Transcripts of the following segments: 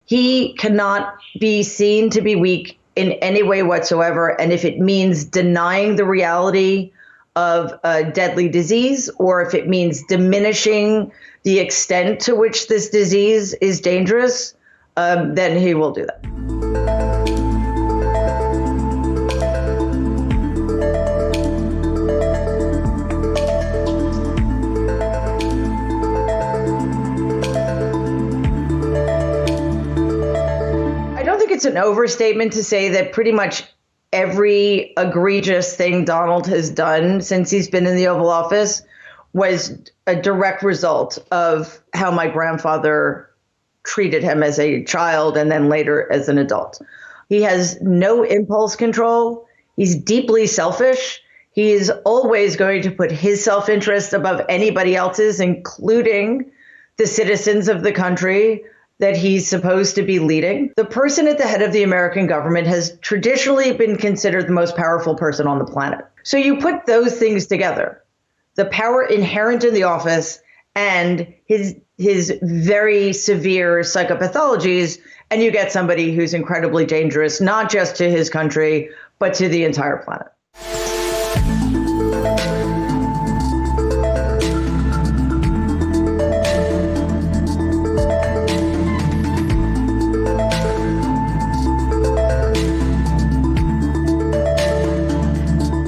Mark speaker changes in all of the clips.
Speaker 1: He cannot be seen to be weak in any way whatsoever. And if it means denying the reality of a deadly disease, or if it means diminishing the extent to which this disease is dangerous, then he will do that. I don't think it's an overstatement to say that pretty much every egregious thing Donald has done since he's been in the Oval Office was a direct result of how my grandfather treated him as a child and then later as an adult. He has no impulse control. He's deeply selfish. He is always going to put his self-interest above anybody else's, including the citizens of the country that he's supposed to be leading. The person at the head of the American government has traditionally been considered the most powerful person on the planet. So you put those things together, the power inherent in the office and his very severe psychopathologies, and you get somebody who's incredibly dangerous, not just to his country, but to the entire planet.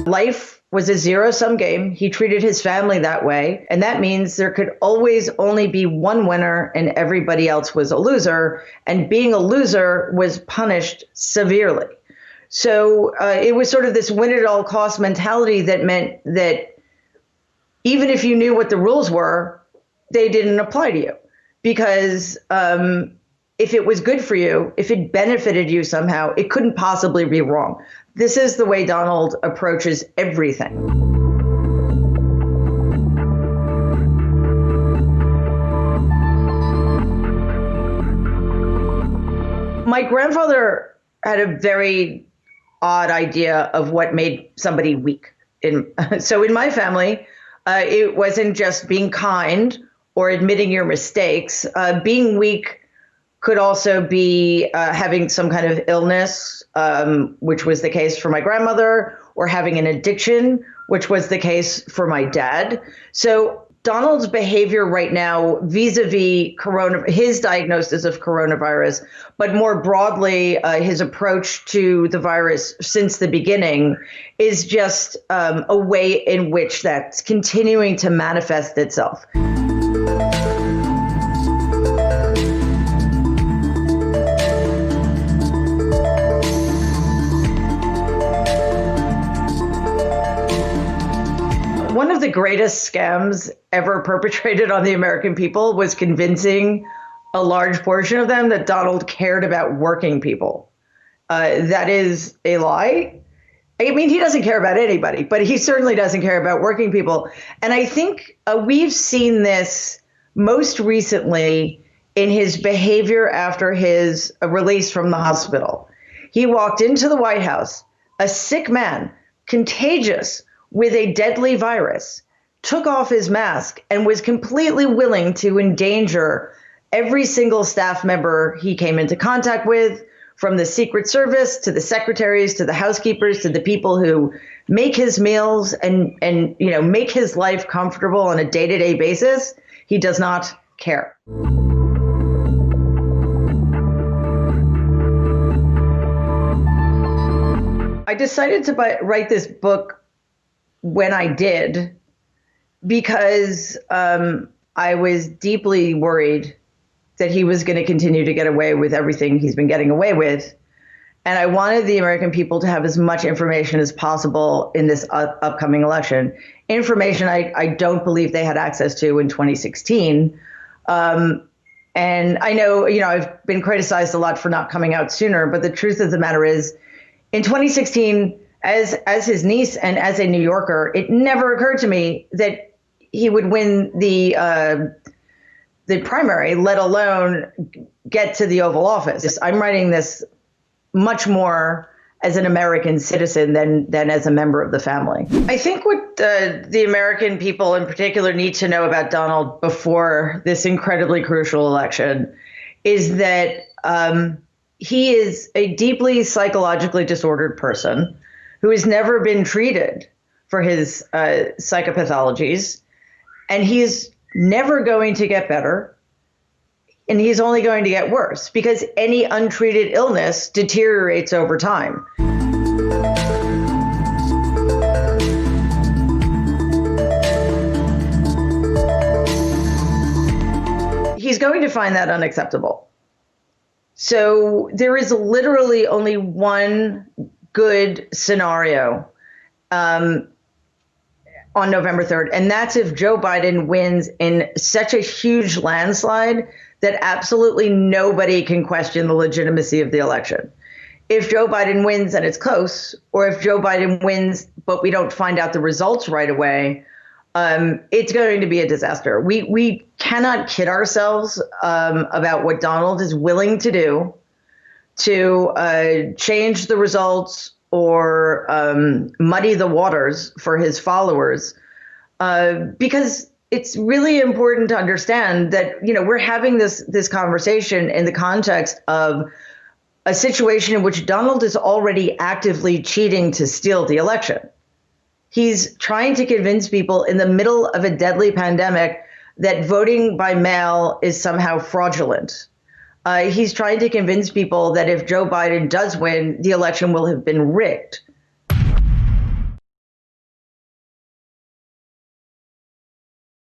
Speaker 1: Life was a zero-sum game. He treated his family that way. And that means there could always only be one winner and everybody else was a loser. And being a loser was punished severely. So it was sort of this win-at-all-cost mentality that meant that even if you knew what the rules were, they didn't apply to you. Because if it was good for you, if it benefited you somehow, it couldn't possibly be wrong. This is the way Donald approaches everything. My grandfather had a very odd idea of what made somebody weak. So in my family, it wasn't just being kind or admitting your mistakes. Being weak could also be having some kind of illness, which was the case for my grandmother, or having an addiction, which was the case for my dad. So Donald's behavior right now vis-a-vis his diagnosis of coronavirus, but more broadly, his approach to the virus since the beginning is just a way in which that's continuing to manifest itself. One of the greatest scams ever perpetrated on the American people was convincing a large portion of them that Donald cared about working people. That is a lie. I mean, he doesn't care about anybody, but he certainly doesn't care about working people. And I think we've seen this most recently in his behavior after his release from the hospital. He walked into the White House, a sick man, contagious, with a deadly virus, took off his mask and was completely willing to endanger every single staff member he came into contact with, from the Secret Service to the secretaries to the housekeepers to the people who make his meals and make his life comfortable on a day-to-day basis. He does not care. I decided to write this book when I did, because I was deeply worried that he was going to continue to get away with everything he's been getting away with. And I wanted the American people to have as much information as possible in this upcoming election. Information I don't believe they had access to in 2016. And I know, I've been criticized a lot for not coming out sooner, but the truth of the matter is, in 2016, as his niece and as a New Yorker, it never occurred to me that he would win the primary, let alone get to the Oval Office. I'm writing this much more as an American citizen than as a member of the family. I think what the American people in particular need to know about Donald before this incredibly crucial election is that He is a deeply psychologically disordered person who has never been treated for his psychopathologies, and he's never going to get better, and he's only going to get worse because any untreated illness deteriorates over time. He's going to find that unacceptable. So there is literally only one good scenario on November 3rd, and that's if Joe Biden wins in such a huge landslide that absolutely nobody can question the legitimacy of the election. If Joe Biden wins and it's close, or if Joe Biden wins but we don't find out the results right away, it's going to be a disaster. We cannot kid ourselves about what Donald is willing to do to change the results or muddy the waters for his followers, because it's really important to understand that, you know, we're having this conversation in the context of a situation in which Donald is already actively cheating to steal the election. He's trying to convince people in the middle of a deadly pandemic that voting by mail is somehow fraudulent. He's trying to convince people that if Joe Biden does win, the election will have been rigged.